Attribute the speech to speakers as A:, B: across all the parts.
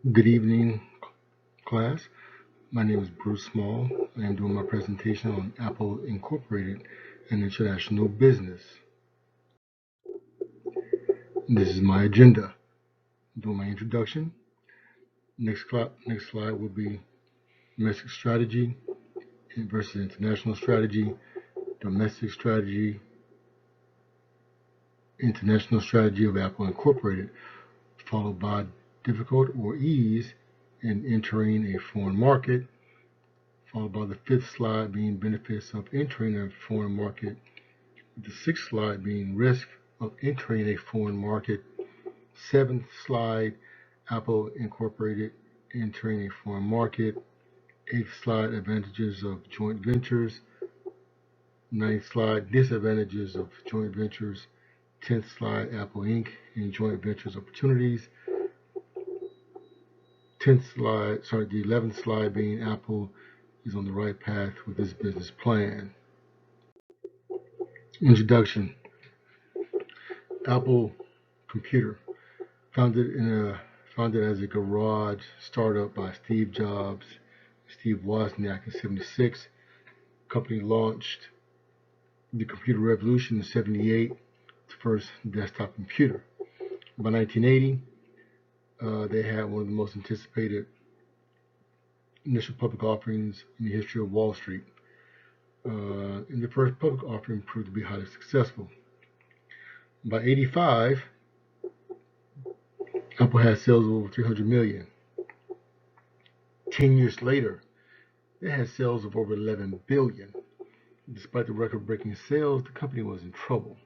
A: Good evening, class. My name is Bruce Small. I am doing my presentation on Apple Incorporated and international business. This is my agenda. Doing my introduction. Next slide will be domestic strategy versus international strategy, domestic strategy, international strategy of Apple Incorporated, followed by difficult or ease in entering a foreign market, followed by the fifth slide being benefits of entering a foreign market, the sixth slide being risk of entering a foreign market, seventh slide, Apple Incorporated entering a foreign market, eighth slide, advantages of joint ventures, ninth slide, disadvantages of joint ventures, 10th slide, Apple Inc. and joint ventures opportunities, the 11th slide being Apple is on the right path with this business plan. Introduction. Apple Computer, founded as a garage startup by Steve Jobs, Steve Wozniak in '76. Company launched the computer revolution in '78, the first desktop computer. By 1980, they had one of the most anticipated initial public offerings in the history of Wall Street. And the first public offering proved to be highly successful. By '85, Apple had sales of over 300 million. 10 years later, they had sales of over 11 billion. Despite the record-breaking sales, the company was in trouble.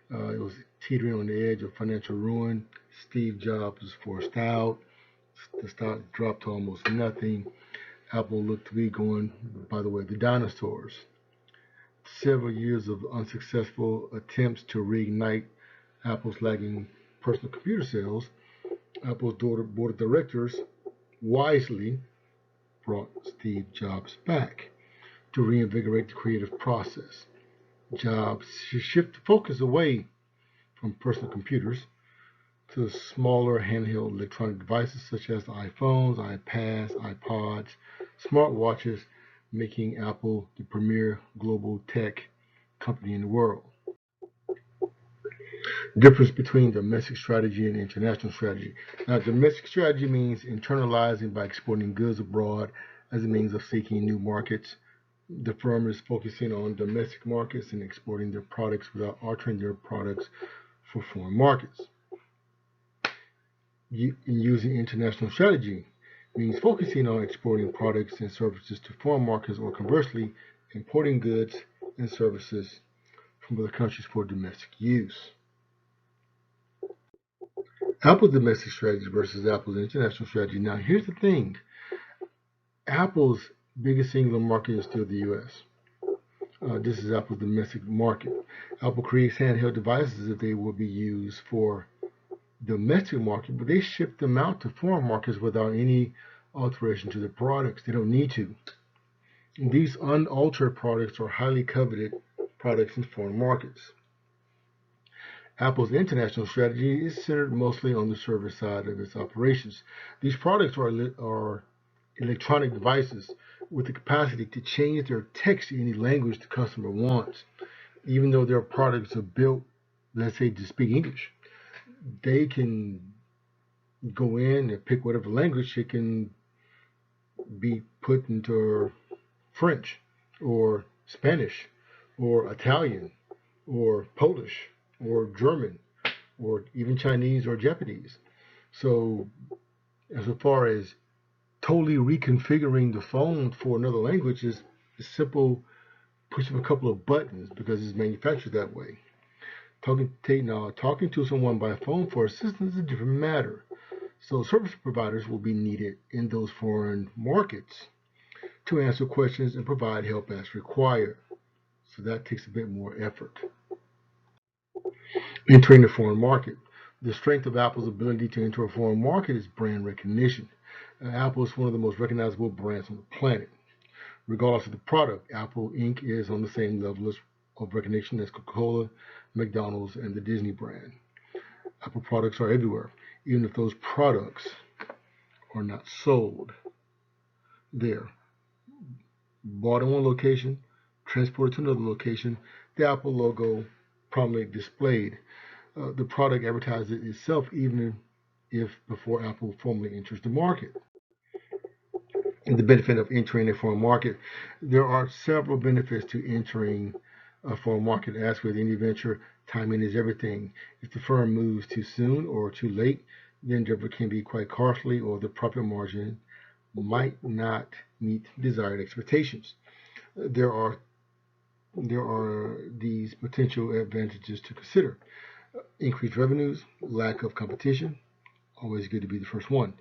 A: It was teetering on the edge of financial ruin. Steve Jobs was forced out. The stock dropped to almost nothing. Apple looked to be going by the way of the dinosaurs. Several years of unsuccessful attempts to reignite Apple's lagging personal computer sales, Apple's board of directors wisely brought Steve Jobs back to reinvigorate the creative process. Jobs shifted the focus away from personal computers to smaller handheld electronic devices such as iPhones, iPads, iPods, smartwatches, making Apple the premier global tech company in the world. Difference between domestic strategy and international strategy. Now, domestic strategy means internalizing by exporting goods abroad as a means of seeking new markets. The firm is focusing on domestic markets and exporting their products without altering their products for foreign markets. Using international strategy means focusing on exporting products and services to foreign markets, or conversely, importing goods and services from other countries for domestic use. Apple's domestic strategy versus Apple's international strategy. Now, here's the thing. Apple's biggest single market is still the US. This is Apple's domestic market. Apple creates handheld devices that they will be used for domestic market, but they ship them out to foreign markets without any alteration to the products. They don't need to. These unaltered products are highly coveted products in foreign markets. Apple's international strategy is centered mostly on the service side of its operations. These products are electronic devices with the capacity to change their text in any language the customer wants. Even though their products are built, let's say, to speak English, they can go in and pick whatever language it can be put into French or Spanish or Italian or Polish or German or even Chinese or Japanese. So, as far as totally reconfiguring the phone for another language is a simple push of a couple of buttons because it's manufactured that way. Talking to someone by phone for assistance is a different matter. So service providers will be needed in those foreign markets to answer questions and provide help as required. So that takes a bit more effort. Entering the foreign market. The strength of Apple's ability to enter a foreign market is brand recognition. Apple is one of the most recognizable brands on the planet. Regardless of the product, Apple Inc. is on the same level of recognition as Coca-Cola, McDonald's, and the Disney brand. Apple products are everywhere, even if those products are not sold there. Bought in one location, transported to another location, the Apple logo prominently displayed. The product advertises itself even if before Apple formally enters the market. And the benefit of entering a foreign market, there are several benefits to entering a foreign market. As with any venture, timing is everything. If the firm moves too soon or too late, the endeavor can be quite costly or the profit margin might not meet desired expectations. There are these potential advantages to consider. Increased revenues, lack of competition, always good to be the first one.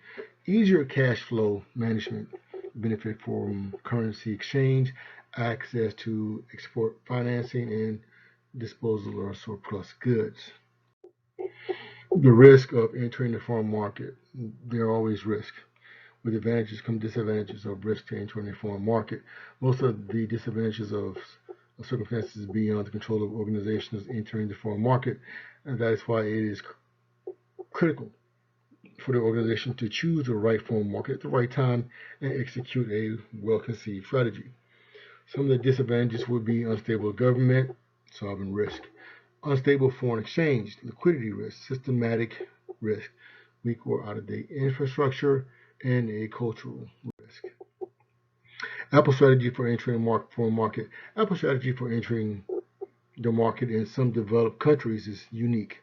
A: Easier cash flow management, benefit from currency exchange, access to export financing, and disposal of surplus goods. The risk of entering the foreign market, there are always risks. With advantages come disadvantages of risk to entering a foreign market. Most of the disadvantages of circumstances beyond the control of organizations entering the foreign market, and that is why it is critical for the organization to choose the right foreign market at the right time and execute a well-conceived strategy. Some of the disadvantages would be unstable government, sovereign risk, unstable foreign exchange, liquidity risk, systematic risk, weak or out-of-date infrastructure, and a cultural risk. Apple strategy for entering a foreign market. Apple strategy for entering the market in some developed countries is unique.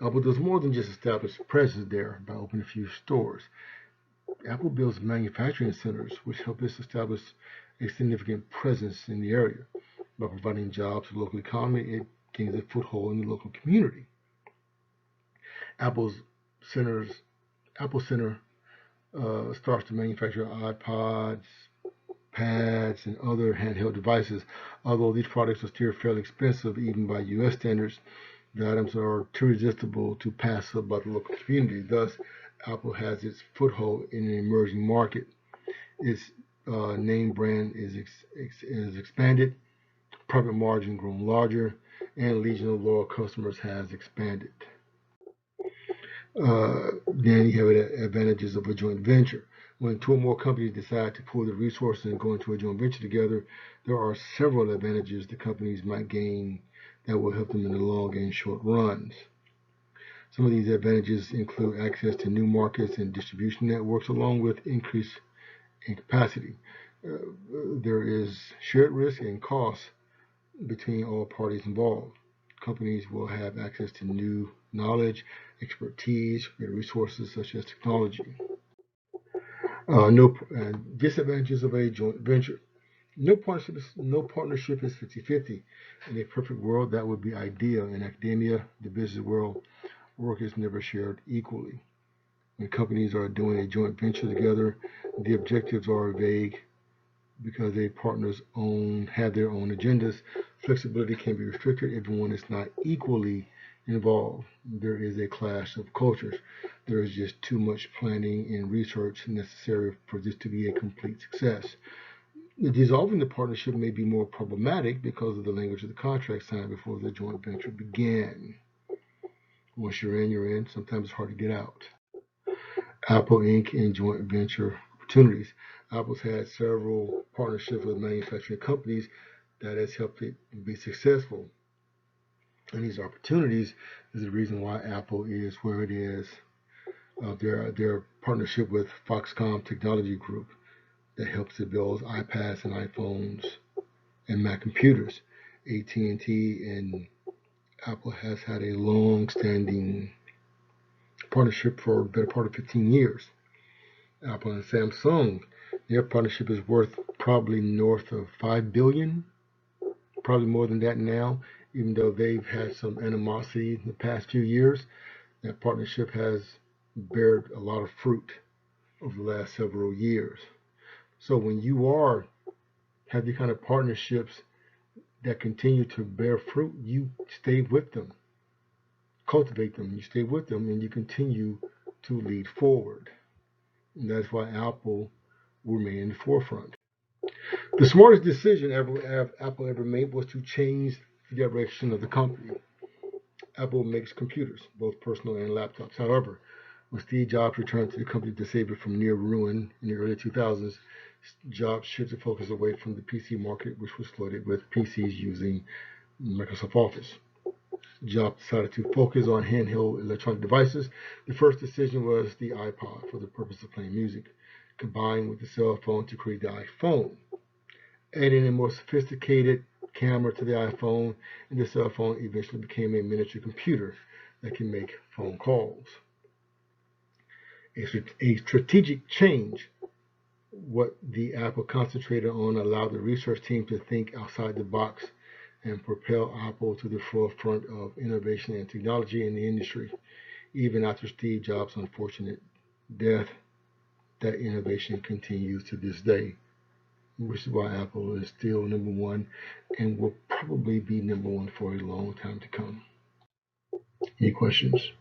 A: Apple does more than just establish a presence there by opening a few stores. Apple builds manufacturing centers, which help us establish a significant presence in the area. By providing jobs to the local economy, it gains a foothold in the local community. Apple's centers, Apple Center starts to manufacture iPods, pads, and other handheld devices. Although these products are still fairly expensive, even by U.S. standards, the items are too irresistible to pass up by the local community. Thus, Apple has its foothold in an emerging market. Its name brand is expanded, profit margin grown larger, and legion of loyal customers has expanded. Then you have the advantages of a joint venture. When two or more companies decide to pool their resources and go into a joint venture together, there are several advantages the companies might gain that will help them in the long and short runs. Some of these advantages include access to new markets and distribution networks, along with increase in capacity. There is shared risk and costs between all parties involved. Companies will have access to new knowledge, expertise, and resources such as technology. No disadvantages of a joint venture. No partnership is 50-50. In a perfect world, that would be ideal. In academia, the business world, work is never shared equally. When companies are doing a joint venture together, the objectives are vague because the partners have their own agendas. Flexibility can be restricted if one is not equally involved. There is a clash of cultures. There is just too much planning and research necessary for this to be a complete success. Dissolving the partnership may be more problematic because of the language of the contract signed before the joint venture began. Once you're in, you're in. Sometimes it's hard to get out. Apple Inc. and joint venture opportunities. Apple's had several partnerships with manufacturing companies that has helped it be successful. And these opportunities is the reason why Apple is where it is. Their partnership with Foxconn Technology Group that helps it build iPads and iPhones and Mac computers. AT&T and Apple has had a long-standing partnership for a better part of 15 years. Apple and Samsung, their partnership is worth probably north of $5 billion, probably more than that now, even though they've had some animosity in the past few years. That partnership has bared a lot of fruit over the last several years. So when you have the kind of partnerships that continue to bear fruit, you stay with them, cultivate them, you stay with them, and you continue to lead forward. And that's why Apple will remain in the forefront. The smartest decision Apple ever made was to change the direction of the company. Apple makes computers, both personal and laptops. However, When Steve Jobs returned to the company to save it from near ruin in the early 2000s, Jobs shifted focus away from the PC market, which was flooded with PCs using Microsoft Office. Jobs decided to focus on handheld electronic devices. The first decision was the iPod for the purpose of playing music, combined with the cell phone to create the iPhone. Adding a more sophisticated camera to the iPhone, and the cell phone eventually became a miniature computer that can make phone calls. A strategic change, what the Apple concentrated on allowed the research team to think outside the box and propel Apple to the forefront of innovation and technology in the industry. Even after Steve Jobs' unfortunate death, that innovation continues to this day, which is why Apple is still number one and will probably be number one for a long time to come. Any questions?